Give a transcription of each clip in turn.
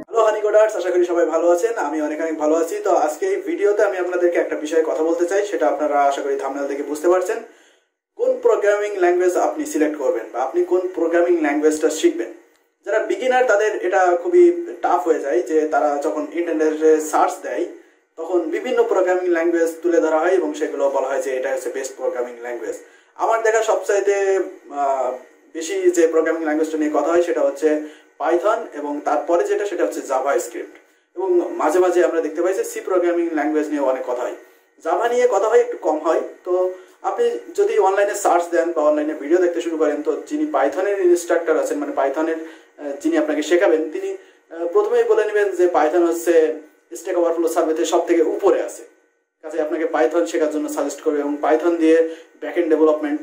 Hello হানি coders, আশা করি সবাই ভালো আছেন। আমি অনেক ভালো আছি। তো আজকে এই ভিডিওতে আমি আপনাদেরকে একটা বিষয়ে কথা বলতে চাই, সেটা আপনারা আশা করি থাম্বনেল থেকে বুঝতে পারছেন। কোন প্রোগ্রামিং ল্যাঙ্গুয়েজ আপনি সিলেক্ট করবেন বা আপনি কোন প্রোগ্রামিং ল্যাঙ্গুয়েজটা শিখবেন। যারা বিগিনার তাদের এটা খুবই টাফ হয়ে যায়, যে তারা যখন ইন্টারনেটে সার্চ দেয় তখন বিভিন্ন প্রোগ্রামিং ল্যাঙ্গুয়েজ তুলে ধরা হয় এবং সেগুলো বলা হয় যে এটা হচ্ছে বেস্ট প্রোগ্রামিং ল্যাঙ্গুয়েজ। আমার দেখা সবচাইতে বেশি যে প্রোগ্রামিং ল্যাঙ্গুয়েজটা নিয়ে কথা হয় সেটা হচ্ছে পাইথন, এবং তারপরে সেটা হচ্ছে জাভাস্ক্রিপ্ট, এবং মাঝে মাঝে আমরা দেখতে পাই যে সি প্রোগ্রামিং ল্যাঙ্গুয়েজ নিয়ে অনেক কথা হয়। জাভা নিয়ে কথা হয় একটু কম হয়। তো আপনি যদি অনলাইনে সার্চ দেন বা অনলাইনে ভিডিও দেখতে শুরু করেন, তো যিনি পাইথনের ইনস্ট্রাক্টর আছেন, মানে পাইথনের যিনি আপনাকে শেখাবেন, তিনি প্রথমেই বলে নেবেন যে পাইথন হচ্ছে স্ট্যাক ওভারফ্লো সার্ভেতে সব থেকে উপরে আছে, কাজে আপনাকে পাইথন শেখার জন্য সাজেস্ট করবে। এবং পাইথন দিয়ে ব্যাকএন্ড ডেভেলপমেন্ট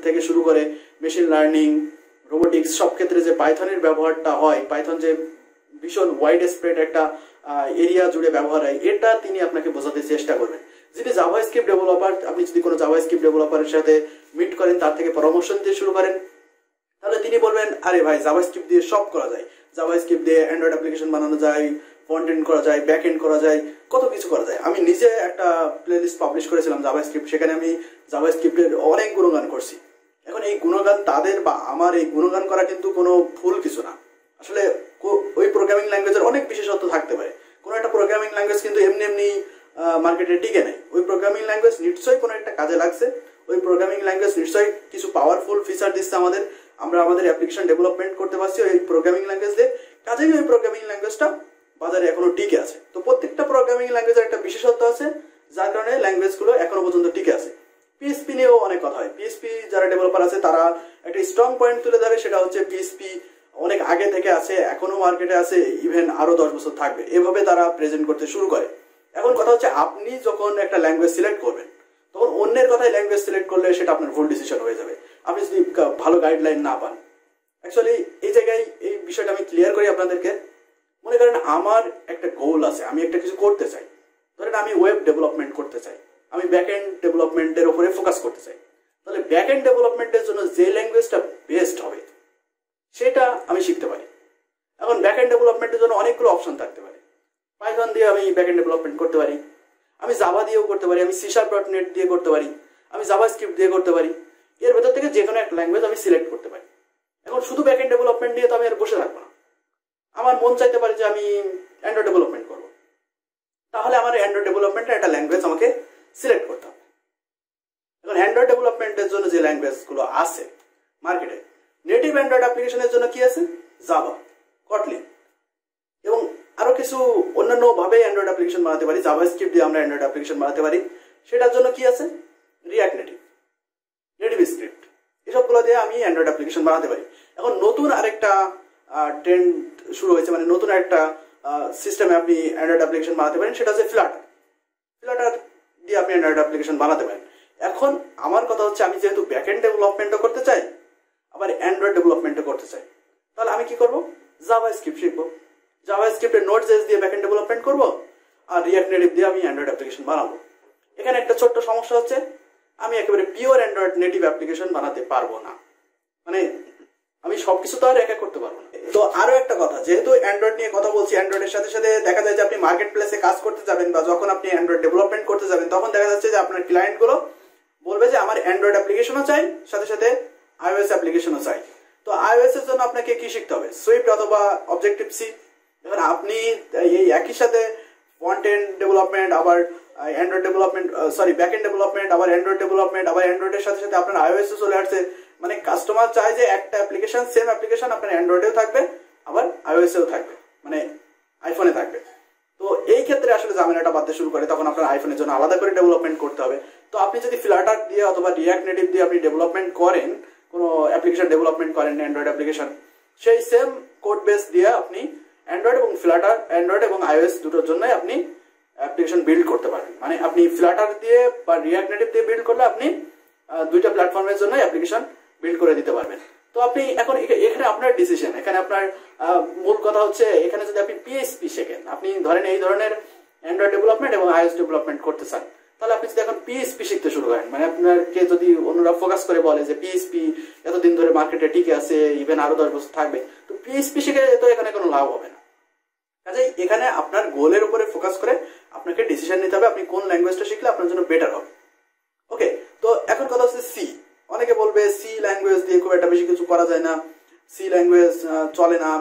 থেকে শুরু করে মেশিন লার্নিং, রোবোটিক্স সব ক্ষেত্রে যে পাইথনের ব্যবহারটা হয়, পাইথন যে ভীষণ ওয়াইড স্প্রেড একটা এরিয়া জুড়ে ব্যবহার হয়, এটা তিনি আপনাকে বোঝাতে চেষ্টা করবেন। যিনি জাভাস্ক্রিপ্ট ডেভেলপার, আপনি যদি কোনো জাভাস্ক্রিপ্ট ডেভেলপারের সাথে মিট করেন, তার থেকে পরামর্শ নিতে শুরু করেন, তাহলে তিনি বলবেন আরে ভাই জাভাস্ক্রিপ্ট দিয়ে সব করা যায়, জাভাস্ক্রিপ্ট দিয়ে অ্যান্ড্রয়েড অ্যাপ্লিকেশন বানানো যায়, ফ্রন্ট এন্ড করা যায়, ব্যাক এন্ড করা যায়, কত কিছু করা যায়। আমি নিজে একটা প্লেলিস্ট পাবলিশ করেছিলাম জাভাস্ক্রিপ্ট, সেখানে আমি জাভাস্ক্রিপ্টের অনেক গুণগান করছি। এখন এই গুণগান তাদের বা আমার এই গুণগান করা কিন্তু কোনো ভুল কিছু না। আসলে ওই প্রোগ্রামিং ল্যাঙ্গুয়েজের অনেক বিশেষত্ব থাকতে পারে। কোনো একটা প্রোগ্রামিং ল্যাঙ্গুয়েজ কিন্তু এমনি এমনি মার্কেটে টিকে নেই। ওই প্রোগ্রামিং ল্যাঙ্গুয়েজ নিশ্চয়ই কোনো একটা কাজে লাগছে, ওই প্রোগ্রামিং ল্যাঙ্গুয়েজ নিশ্চয়ই কিছু পাওয়ারফুল ফিচার দিচ্ছে আমাদের, আমরা আমাদের অ্যাপ্লিকেশন ডেভেলপমেন্ট করতে পারছি ওই প্রোগ্রামিং ল্যাঙ্গুয়েজ দিয়ে, কাজেই ওই প্রোগ্রামিং ল্যাঙ্গুয়েজটা বাজারে এখনো টিকে আছে। তো প্রত্যেকটা প্রোগ্রামিং ল্যাঙ্গুয়েজের একটা বিশেষত্ব আছে, যার কারণে ল্যাঙ্গুয়েজগুলো এখনো পর্যন্ত টিকে আছে। পিএইচপি নিয়েও অনেক কথা হয়। পিএইচপি যারা ডেভেলপার আছে তারা একটা স্ট্রং পয়েন্ট তুলে ধরে, সেটা হচ্ছে পিএইচপি অনেক আগে থেকে আছে, এখনো মার্কেটে আছে, ইভেন আরো 10 বছর থাকবে, এভাবে তারা প্রেজেন্ট করতে শুরু করে। এখন কথা হচ্ছে আপনি যখন একটা ল্যাঙ্গুয়েজ সিলেক্ট করবেন, তখন অন্যের কথায় ল্যাঙ্গুয়েজ সিলেক্ট করলে সেটা আপনার ভুল ডিসিশন হয়ে যাবে, আপনি যদি ভালো গাইডলাইন না পান। অ্যাকচুয়ালি এই জায়গায় এই বিষয়টা আমি ক্লিয়ার করি আপনাদেরকে। মনে করেন আমার একটা গোল আছে, আমি একটা কিছু করতে চাই, ধরেন আমি ওয়েব ডেভেলপমেন্ট করতে চাই, আমি ব্যাকএন্ড ডেভেলপমেন্টের উপরে ফোকাস করতে চাই, তাহলে ব্যাকএন্ড ডেভেলপমেন্টের জন্য যে ল্যাঙ্গুয়েজটা বেস্ট হবে সেটা আমি শিখতে পারি। এখন ব্যাকএন্ড ডেভেলপমেন্টের জন্য অনেকগুলো অপশন থাকতে পারে। পাইথন দিয়ে আমি ব্যাকএন্ড ডেভেলপমেন্ট করতে পারি, আমি জাভা দিয়েও করতে পারি, আমি C#.NET দিয়ে করতে পারি, আমি জাভাস্ক্রিপ্ট দিয়ে করতে পারি। এর ভেতর থেকে যে কোনো একটা ল্যাঙ্গুয়েজ আমি সিলেক্ট করতে পারি। এখন শুধু ব্যাকএন্ড ডেভেলপমেন্ট নিয়ে তো আমি আর বসে থাকবো না। আমার মন চাইতে পারে যে আমি অ্যান্ড্রয়েড ডেভেলপমেন্ট করবো, তাহলে আমার অ্যান্ড্রয়েড ডেভেলপমেন্টের একটা ল্যাঙ্গুয়েজ আমাকে সিলেক্ট করতে হবে। এখন অ্যান্ড্রয়েড ডেভেলপমেন্টের জন্য যে ল্যাঙ্গুয়েজগুলো আছে মার্কেটে, নেটিভ অ্যান্ড্রয়েড অ্যাপ্লিকেশনের জন্য কি আছে? জাভা, কটলিন, এবং আরো কিছু অন্যান্য ভাবে অ্যান্ড্রয়েড অ্যাপ্লিকেশন বানাতে পারি। জাভাস্ক্রিপ্ট দিয়ে আমরা অ্যান্ড্রয়েড অ্যাপ্লিকেশন বানাতে পারি। সেটার জন্য কি আছে? রিঅ্যাক্ট নেটিভ স্ক্রিপ্ট, এসবগুলো দিয়ে আমি অ্যান্ড্রয়েড অ্যাপ্লিকেশন বানাতে পারি। এখন নতুন আরেকটা ট্রেন্ড শুরু হয়েছে, মানে নতুন একটা সিস্টেমে আপনি অ্যান্ড্রয়েড অ্যাপ্লিকেশন বানাতে পারেন, সেটা হচ্ছে ফ্লাটার দিয়ে আপনি অ্যান্ড্রয়েড অ্যাপ্লিকেশন বানাতে পারেন। এখন আমার কথা হচ্ছে, আমি যেহেতু ব্যাকএন্ড ডেভেলপমেন্টও করতে চাই, আবার অ্যান্ড্রয়েড ডেভেলপমেন্টও করতে চাই, তাহলে আমি কি করব? জাভাস্ক্রিপ্ট শিখবো। জাভাস্ক্রিপ্টের নোড.js দিয়ে ব্যাকএন্ড ডেভেলপমেন্ট করবো, আর রিঅ্যাক্ট নেটিভ দিয়ে আমি অ্যান্ড্রয়েড অ্যাপ্লিকেশন বানাবো। এখানে একটা ছোট্ট সমস্যা হচ্ছে, আমি একেবারে পিওর অ্যান্ড্রয়েড নেটিভ অ্যাপ্লিকেশন বানাতে পারবো না, মানে আমি সবকিছু তো আর একা করতে পারবো না। তো আরো একটা কথা, যেহেতু অ্যান্ড্রয়েড নিয়ে কথা বলছি, অ্যান্ড্রয়েডের সাথে সাথে দেখা যায় যে আপনি মার্কেট প্লেসে কাজ করতে যাবেন বা যখন আপনি অ্যান্ড্রয়েড ডেভেলপমেন্ট করতে যাবেন, তখন দেখা যাচ্ছে যে আপনার ক্লায়েন্ট গুলো বলবে যে আমার অ্যান্ড্রয়েড অ্যাপ্লিকেশনও চাই, সাথে সাথে iOS অ্যাপ্লিকেশনও চাই। তো iOS এর জন্য আপনাকে কি শিখতে হবে? সুইফট অথবা অবজেক্টিভ সি। এবার আপনি এই একই সাথে ফ্রন্ট এন্ড ডেভেলপমেন্ট, আবার অ্যান্ড্রয়েড ডেভেলপমেন্ট, ব্যাকএন্ড ডেভেলপমেন্ট, আবার অ্যান্ড্রয়েড ডেভেলপমেন্ট, আবার অ্যান্ড্রয়েডের সাথে সাথে আপনার iOS চলে আসছে। মানে কাস্টমার চায় যে একটা অ্যাপ্লিকেশন, সেম অ্যাপ্লিকেশন আপনার অ্যান্ড্রয়েডেও থাকবে, আবার iOS-এও থাকবে, মানে আইফোনে থাকবে। তো এই ক্ষেত্রে আসলে ঝামেলাটা বাড়তে শুরু করে, তখন আপনার আইফোনের জন্য আলাদা করে ডেভেলপমেন্ট করতে হবে। তো আপনি যদি ফ্লাটার দিয়ে অথবা রিঅ্যাক্ট নেটিভ দিয়ে আপনি ডেভেলপমেন্ট করেন, কোনো অ্যাপ্লিকেশন ডেভেলপমেন্ট করেন অ্যান্ড্রয়েড অ্যাপ্লিকেশন, সেই সেম কোড বেস দিয়ে আপনি অ্যান্ড্রয়েড এবং iOS দুটোর জন্যই আপনি অ্যাপ্লিকেশন বিল্ড করতে পারবেন। মানে আপনি ফ্লাটার দিয়ে বা রিঅ্যাক্ট নেটিভ দিয়ে বিল্ড করলে আপনি দুইটা প্ল্যাটফর্মের জন্য অ্যাপ্লিকেশন বিল্ড করে দিতে পারবেন। তো আপনি এখন এখানে আপনার ডিসিশন, এখানে আপনার মূল কথা হচ্ছে, এখানে যদি আপনি পিএইচপি শেখেন, আপনি ধরেন এই ধরনের অ্যান্ড্রয়েড ডেভেলপমেন্ট এবং iOS ডেভেলপমেন্ট করতে চান, তাহলে আপনি যদি এখন পিএইচপি শিখতে শুরু করেন, মানে আপনাকে যদি অন্যরা ফোকাস করে বলে যে পিএইচপি এতদিন ধরে মার্কেটে টিকে আছে, ইভেন আরো 10 বছর থাকবে, তো পিএইচপি শিখে তো এখানে কোনো লাভ হবে না। কাজেই এখানে আপনার গোলের উপরে ফোকাস করে আপনাকে ডিসিশন নিতে হবে আপনি কোন ল্যাঙ্গুয়েজটা শিখলে আপনার জন্য বেটার হবে। ওকে, তো এখন কথা হচ্ছে সি। অনেকে বলবে সি ল্যাঙ্গুয়েজ দিয়ে খুব একটা বেশি কিছু করা যায় না, সি ল্যাঙ্গুয়েজ চলে না,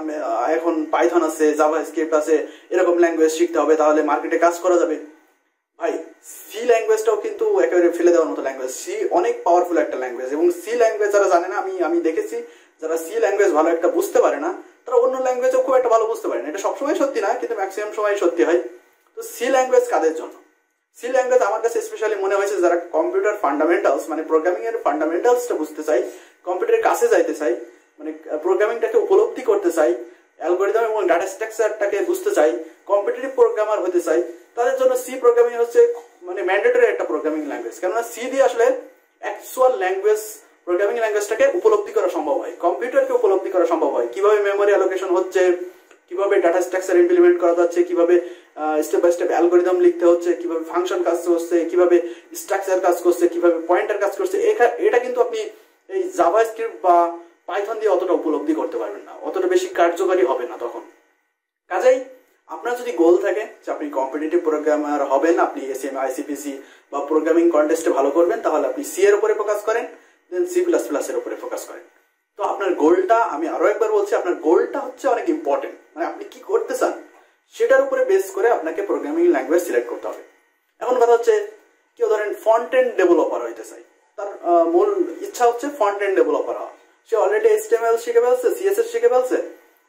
এখন পাইথন আছে, জাভাস্ক্রিপ্ট আছে, এরকম ল্যাঙ্গুয়েজ শিখতে হবে তাহলে মার্কেটে কাজ করা যাবে। ভাই সি ল্যাঙ্গুয়েজটাও কিন্তু একেবারে ফেলে দেওয়ার মতো ল্যাঙ্গুয়েজ। সি অনেক পাওয়ারফুল একটা ল্যাঙ্গুয়েজ, এবং সি ল্যাঙ্গুয়েজ যারা জানে না, আমি দেখেছি যারা সি ল্যাঙ্গুয়েজ ভালো একটা বুঝতে পারে না তারা অন্য ল্যাঙ্গুয়েজও খুব একটা ভালো বুঝতে পারে না। এটা সবসময় সত্যি না, কিন্তু ম্যাক্সিমাম সময় সত্যি হয়। তো সি ল্যাঙ্গুয়েজ কাদের জন্য? সি ল্যাঙ্গুয়েজ আমার কাছে স্পেশালি মনে হয়েছে যারা কম্পিউটার ফান্ডামেন্টালস, মানে প্রোগ্রামিং এর ফান্ডামেন্টালসটা বুঝতে চাই, কম্পিউটারের কাছে যাইতে চাই, মানে প্রোগ্রামিংটাকে উপলব্ধি করতে চাই, অ্যালগরিদম এবং ডাটা স্ট্রাকচারটাকে বুঝতে চাই, কম্পিটিটিভ প্রোগ্রামার হতে চাই, তাদের জন্য সি প্রোগ্রামিং হচ্ছে মানে ম্যান্ডেটরি একটা প্রোগ্রামিং ল্যাঙ্গুয়েজ। কেননা সি দিয়ে আসলে অ্যাকচুয়াল ল্যাঙ্গুয়েজ, প্রোগ্রামিং ল্যাঙ্গুয়েজটাকে উপলব্ধি করা সম্ভব হয়, কম্পিউটারকে উপলব্ধি করা সম্ভব হয়, কিভাবে মেমোরি অ্যালোকেশন হচ্ছে, কিভাবে ডাটা স্ট্রাকচার ইমপ্লিমেন্ট করা যাচ্ছে, কিভাবে স্টেপ বাই স্টেপ অ্যালগরিদম লিখতে হচ্ছে, কিভাবে ফাংশন কাজ করছে, কিভাবে স্ট্রাকচার কাজ করছে, কিভাবে পয়েন্টার কাজ করছে। এটা কিন্তু আপনি এই জাভাস্ক্রিপ্ট বা পাইথন দিয়ে অতটা উপলব্ধি করতে পারবেন না, অতটা বেশি কার্যকারী হবে না তখন। কাজেই আপনার যদি গোল থাকে যে আপনি কম্পিটিটিভ প্রোগ্রামার হবেন, আপনি এসএম আইসিপিসি বা প্রোগ্রামিং কন্টেস্টে ভালো করবেন, তাহলে আপনি সি এর উপরে ফোকাস করেন, দেন সি প্লাস প্লাস এর উপরে ফোকাস করেন। তো আপনার গোলটা, আমি আরো একবার বলছি, আপনার গোলটা হচ্ছে অনেক ইম্পর্টেন্ট, মানে আপনি কি করতে চান সেটার উপরে বেস করে আপনাকে প্রোগ্রামিং ল্যাঙ্গুয়েজ সিলেক্ট করতে হবে। এখন কথা হচ্ছে কেউ ধরেন ফ্রন্ট এন্ড ডেভেলপার হইতে চাই, তার মূল ইচ্ছা হচ্ছে ফ্রন্ট এন্ড ডেভেলপার হওয়া, সে অলরেডি এইচটিএমএল শিখে ফেলছে, সিএসএস শিখে ফেলছে,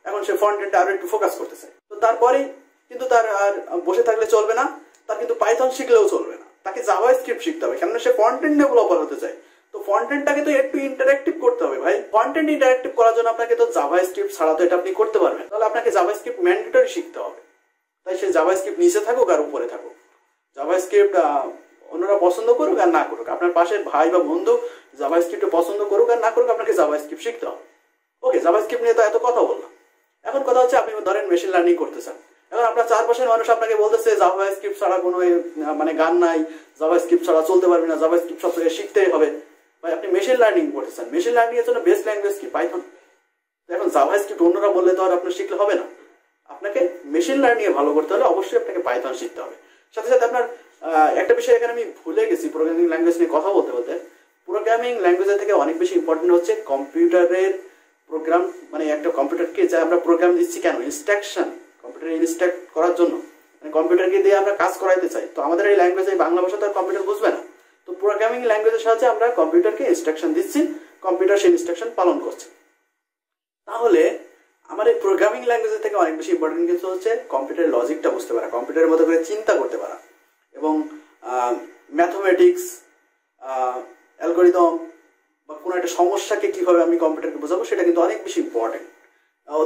এখন সে ফ্রন্ট এন্ডে আরো একটু ফোকাস করতে চায়। তো তারপরে কিন্তু তার আর বসে থাকলে চলবে না, তার কিন্তু পাইথন শিখলেও চলবে না, তাকে জাভাস্ক্রিপ্ট শিখতে হবে, কেননা সে ফ্রন্ট এন্ড ডেভেলপার হতে চায়। তো ফ্রন্ট এন্ডটাকে তো একটু ইন্টারঅ্যাক্টিভ করতে হবে ভাই। ফ্রন্ট এন্ড ইন্টারঅ্যাক্টিভ করার জন্য আপনাকে তো জাভাস্ক্রিপ্ট ছাড়া তো এটা আপনি করতে পারবেন, তাহলে আপনাকে জাভাস্ক্রিপ্ট ম্যান্ডেটরি শিখতে হবে। তাই সে জাভাস্ক্রিপ্ট নিচে থাকুক আর উপরে থাকুক, জাভাস্ক্রিপ্ট অন্যরা পছন্দ করুক আর না করুক, আপনার পাশের ভাই বা বন্ধু জাভাস্ক্রিপ্ট পছন্দ করুক আর না করুক, আপনাকে জাভাস্ক্রিপ্ট শিখতে হবে। ওকে, জাভাস্ক্রিপ্ট নিয়ে তো এত কথা বললাম। এখন কথা হচ্ছে আপনি ধরেন মেশিন লার্নিং করতে চান, এখন আপনার চারপাশের মানুষ আপনাকে বলতেছে জাভাস্ক্রিপ্ট ছাড়া কোনো মানে গান নাই, জাভাস্ক্রিপ্ট ছাড়া চলতে পারবে না, জাভাস্ক্রিপ্ট সব থেকে শিখতেই হবে। ভাই আপনি মেশিন লার্নিং করতে চান, মেশিন লার্নিং এর জন্য বেস্ট ল্যাঙ্গুয়েজ কি? পাইথন। এখন জাভাস্ক্রিপ্ট অন্যরা বললে তো আর আপনার শিখলে হবে না, আপনাকে মেশিন লার্নিং এ ভালো করতে হলে অবশ্যই আপনাকে পাইথন শিখতে হবে। সাথে সাথে আপনার একটা বিষয় এখানে আমি ভুলে গেছি, প্রোগ্রামিং ল্যাঙ্গুয়েজ নিয়ে কথা বলতে বলতে, প্রোগ্রামিং ল্যাঙ্গুয়েজের থেকে অনেক বেশি ইম্পর্টেন্ট হচ্ছে কম্পিউটারের প্রোগ্রাম, মানে একটা কম্পিউটারকে যে আমরা প্রোগ্রাম দিচ্ছি কেন, ইনস্ট্রাকশন, কম্পিউটারে ইনস্ট্রাক্ট করার জন্য, মানে কম্পিউটারকে দিয়ে আমরা কাজ করাইতে চাই। তো আমাদের এই ল্যাঙ্গুয়েজে বাংলা ভাষা তো আর কম্পিউটার বুঝবে না, তো প্রোগ্রামিং ল্যাঙ্গুয়েজের সাহায্যে আমরা কম্পিউটারকে ইনস্ট্রাকশন দিচ্ছি, কম্পিউটার সেই ইনস্ট্রাকশন পালন করছে। তাহলে আমার এই প্রোগ্রামিং ল্যাঙ্গুয়েজের থেকে অনেক বেশি ইম্পর্টেন্ট কিছু হচ্ছে কম্পিউটারের লজিকটা বুঝতে পারা, কম্পিউটারের মতো করে চিন্তা করতে পারা, এবং ম্যাথমেটিক্স, অ্যালগরিদম বা কোনো একটা সমস্যাকে কিভাবে আমি কম্পিউটারকে বোঝাবো সেটা কিন্তু অনেক বেশি ইম্পর্টেন্ট।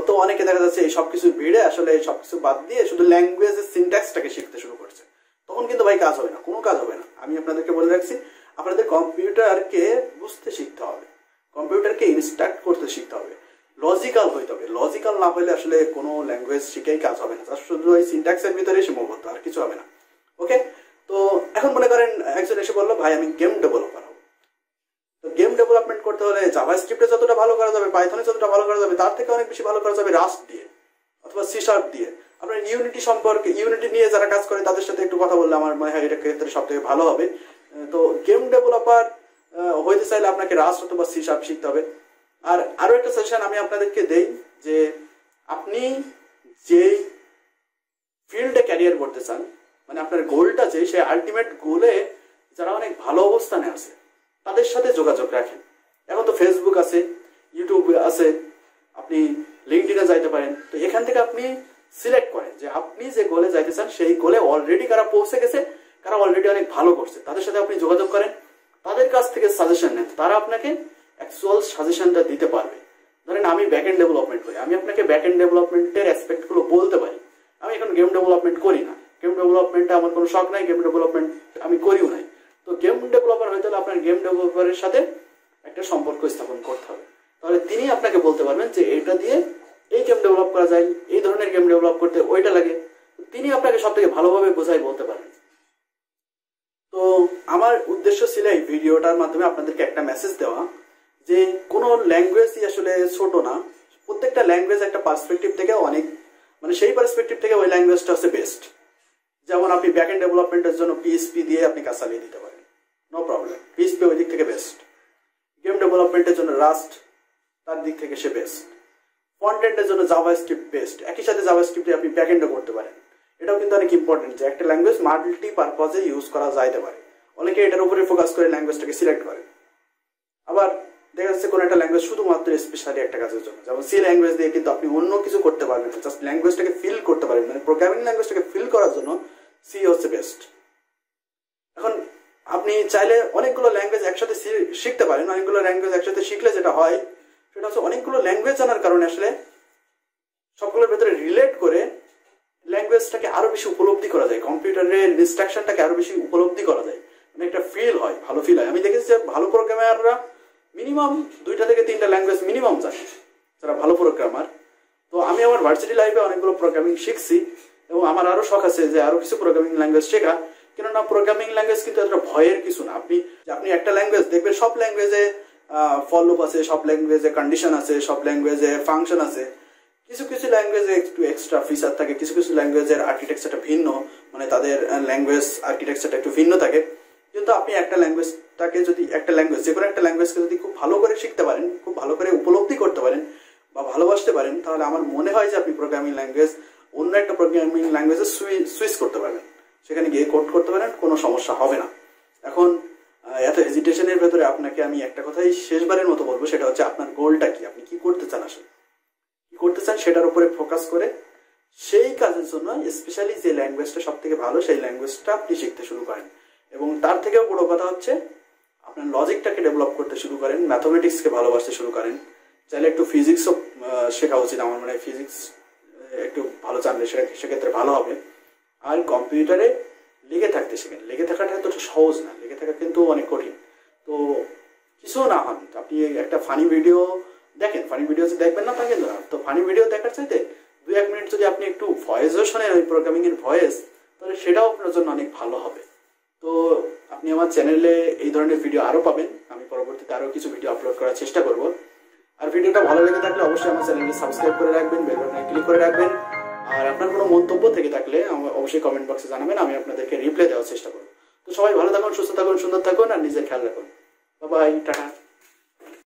তো অনেকে দেখা যাচ্ছে এই সবকিছু ভিড়ে আসলে সবকিছু বাদ দিয়ে শুধু ল্যাঙ্গুয়েজের সিনট্যাক্সটাকে শিখতে শুরু করছে, তখন কিন্তু ভাই কাজ হবে না, কোনো কাজ হবে না। আমি আপনাদেরকে বলে রাখছি, আপনাদের কম্পিউটারকে বুঝতে শিখতে হবে, কম্পিউটারকে ইনস্ট্রাক্ট করতে শিখতে হবে, লজিক্যাল হইতে হবে। লজিক্যাল না হলে আসলে কোনো ল্যাঙ্গুয়েজ শিখেই কাজ হবে না, শুধু ওই সিনট্যাক্সের ভিতরে সীমাবদ্ধ, আর কিছু হবে না। ওকে, তো এখন মনে করেন একজন এসে বললো ভাই আমি গেম ডেভেলপার হবো, তো গেম ডেভেলপমেন্ট করতে হলে জাভাস্ক্রিপ্টে যতটা ভালো করা যাবে, পাইথনে যতটা ভালো করা যাবে, তার থেকে অনেক বেশি ভালো করা যাবে রাস্ট দিয়ে অথবা সি শার্প দিয়ে। আপনার ইউনিটি সম্পর্কে, ইউনিটি নিয়ে যারা কাজ করে তাদের সাথে একটু কথা বললে আমার মনে হয় এটা ক্ষেত্রে সব থেকে ভালো হবে। তো গেম ডেভেলপার হইতে চাইলে আপনাকে রাস্ট অথবা সি শার্প শিখতে হবে। আর আরো একটা সাজেশন আমি আপনাদেরকে দেই, যে আপনি যেই ফিল্ডে ক্যারিয়ার করতে চান, মানে আপনার গোলটা যে, সেই আলটিমেট গোলে যারা অনেক ভালো অবস্থানে আছে তাদের সাথে যোগাযোগ রাখেন। এখন তো ফেসবুক আছে, ইউটিউব আছে, আপনি লিঙ্কডইনে যাইতে পারেন। তো এখান থেকে আপনি সিলেক্ট করেন যে আপনি যে গোলে যাইতে চান সেই গোলে অলরেডি কারা পৌঁছে গেছে, কারা অলরেডি অনেক ভালো করছে, তাদের সাথে আপনি যোগাযোগ করেন, তাদের কাছ থেকে সাজেশন নেন, তারা আপনাকে অ্যাকচুয়াল সাজেশনটা দিতে পারবে। ধরেন আমি ব্যাকএন্ড ডেভেলপমেন্ট করি, আমি আপনাকে ব্যাকএন্ড ডেভেলপমেন্টের অ্যাসপেক্টগুলো বলতে পারি। আমি এখন গেম ডেভেলপমেন্ট করি না, গেম ডেভেলপমেন্টে আমার কোনো শখ নাই, গেম ডেভেলপমেন্ট আমি করিও নাই। তো গেম ডেভেলপার হইতে হলে আপনার গেম ডেভেলপারের সাথে একটা সম্পর্ক স্থাপন করতে হবে, তাহলে তিনি আপনাকে বলতে পারবেন যে এটা দিয়ে এই গেম ডেভেলপ করা যায়, এই ধরনের গেম ডেভেলপ করতে ওইটা লাগে, তিনি আপনাকে সব থেকে ভালোভাবে বোঝাই বলতে পারবেন। তো আমার উদ্দেশ্য ছিল এই ভিডিওটার মাধ্যমে আপনাদেরকে একটা মেসেজ দেওয়া যে কোনো ল্যাঙ্গুয়েজই আসলে ছোট না, প্রত্যেকটা ল্যাঙ্গুয়েজ একটা পার্সপেক্টিভ থেকে অনেক, মানে সেই পার্সপেক্টিভ থেকে ওই ল্যাঙ্গুয়েজটা হচ্ছে বেস্ট। যেমন আপনি ব্যাকএন্ড ডেভেলপমেন্টের জন্য পিএইচপি দিয়ে আপনি কাজ চালিয়ে দিতে পারেন, নো প্রবলেম, পিএইচপি ওই দিক থেকে বেস্ট। গেম ডেভেলপমেন্টের জন্য রাস্ট তার দিক থেকে সে বেস্ট। ফ্রন্ট এন্ডের জন্য জাভাস্ক্রিপ্ট বেস্ট, একই সাথে জাভাস্ক্রিপ্টে আপনি ব্যাকএন্ডও করতে পারেন। এটাও কিন্তু অনেক ইম্পর্টেন্ট যে একটা ল্যাঙ্গুয়েজ মাল্টি পারপাজে ইউজ করা যাইতে পারে। অনেকে এটার উপরে ফোকাস করে ল্যাঙ্গুয়েজটাকে সিলেক্ট করে। আবার দেখা যাচ্ছে কোনো একটা ল্যাঙ্গুয়েজ শুধুমাত্র স্পেশালি একটা কাজের জন্য, যেমন সি ল্যাঙ্গুয়েজ দিয়ে কিন্তু আপনি অন্য কিছু করতে পারবেন না, জাস্ট ল্যাঙ্গুয়েজটাকে ফিল করতে পারবেন, মানে প্রোগ্রামিং ল্যাঙ্গুয়েজটাকে ফিল করার জন্য সি হচ্ছে বেস্ট। এখন আপনি চাইলে অনেকগুলো ল্যাঙ্গুয়েজ একসাথে শিখতে পারেন। অনেকগুলো ল্যাঙ্গুয়েজ একসাথে শিখলে যেটা হয় সেটা হচ্ছে অনেকগুলো ল্যাঙ্গুয়েজ জানার কারণে আসলে সবগুলোর ভেতরে রিলেট করে ল্যাঙ্গুয়েজটাকে আরো বেশি উপলব্ধি করা যায়, কম্পিউটারের ইনস্ট্রাকশনটাকে আরো বেশি উপলব্ধি করা যায়, মানে একটা ফিল হয়, ভালো ফিল হয়। আমি দেখেছি যে ভালো প্রোগ্রামাররা মিনিমাম 2টা থেকে 3টা ল্যাঙ্গুয়েজ মিনিমাম জানে, যারা ভালো প্রোগ্রামার। তো আমি আমার ভার্সিটি লাইফে অনেকগুলো প্রোগ্রামিং শিখছি এবং আমার আরো শখ আছে যে আরো কিছু প্রোগ্রামিং ল্যাঙ্গুয়েজ শেখা। কেননা প্রোগ্রামিং ল্যাঙ্গুয়েজ কিন্তু একটা ভয়ের কিছু না। আপনি একটা ল্যাঙ্গুয়েজ দেখবেন, সব ল্যাঙ্গুয়েজে ফর লুপ আছে, সব ল্যাঙ্গুয়েজে কন্ডিশন আছে, সব ল্যাঙ্গুয়েজে ফাংশন আছে। কিছু কিছু ল্যাঙ্গুয়েজে একটু এক্সট্রা ফিচার থাকে, কিছু কিছু ল্যাঙ্গুয়েজের আর্কিটেকচারটা ভিন্ন, মানে তাদের ল্যাঙ্গুয়েজ আর্কিটেকচারটা একটু ভিন্ন থাকে। কিন্তু আপনি একটা ল্যাঙ্গুয়েজটাকে যদি যে কোনো একটা ল্যাঙ্গুয়েজকে যদি খুব ভালো করে শিখতে পারেন, খুব ভালো করে উপলব্ধি করতে পারেন বা ভালোবাসতে পারেন, তাহলে আমার মনে হয় যে আপনি প্রোগ্রামিং ল্যাঙ্গুয়েজ অন্য একটা প্রোগ্রামিং ল্যাঙ্গুয়েজে সুইচ করতে পারবেন, সেখানে গিয়ে কোড করতে পারেন, কোনো সমস্যা হবে না। এখন এত হেজিটেশনের ভেতরে আপনাকে আমি একটা কথাই শেষবারের মতো বলবো, সেটা হচ্ছে আপনার গোলটা কি, আপনি কি করতে চান, আসলে কি করতে চান সেটার উপরে ফোকাস করে সেই কাজের জন্য স্পেশালি যে ল্যাঙ্গুয়েজটা সব থেকে ভালো সেই ল্যাঙ্গুয়েজটা আপনি শিখতে শুরু করেন। এবং তার থেকেও বড় কথা হচ্ছে আপনার লজিকটাকে ডেভেলপ করতে শুরু করেন, ম্যাথমেটিক্সকে ভালোবাসতে শুরু করেন। চাইলে একটু ফিজিক্সও শেখা উচিত, আমার মনে হয় ফিজিক্স একটু ভালো জানলে সেক্ষেত্রে ভালো হবে। আর কম্পিউটারে লেগে থাকতে শেখেন। লেগে থাকাটা তো সহজ না, লেগে থাকা কিন্তু অনেক কঠিন। তো কিছু না হন, আপনি একটা ফানি ভিডিও দেখেন, ফানি ভিডিও দেখবেন না তা কিন্তু না, তো ফানি ভিডিও দেখার চাইতে 2-1 মিনিট যদি আপনি একটু ভয়েসও শোনেন, ওই প্রোগ্রামিং এর ভয়েস, তাহলে সেটাও আপনার জন্য অনেক ভালো হবে। তো আপনি আমার চ্যানেলে এই ধরনের ভিডিও আরো পাবেন, আমি পরবর্তীতে আরো কিছু ভিডিও আপলোড করার চেষ্টা করব। আর ভিডিওটা ভালো লেগে থাকলে অবশ্যই আমার চ্যানেলকে সাবস্ক্রাইব করে রাখবেন, বেল বাটনে ক্লিক করে রাখবেন। আর আপনার কোনো মন্তব্য থেকে থাকলে অবশ্যই কমেন্ট বক্সে জানাবেন, আমি আপনাদেরকে রিপ্লাই দেওয়ার চেষ্টা করব। তো সবাই ভালো থাকুন, সুস্থ থাকুন, সুন্দর থাকুন আর নিজের খেয়াল রাখুন। Bye, tata.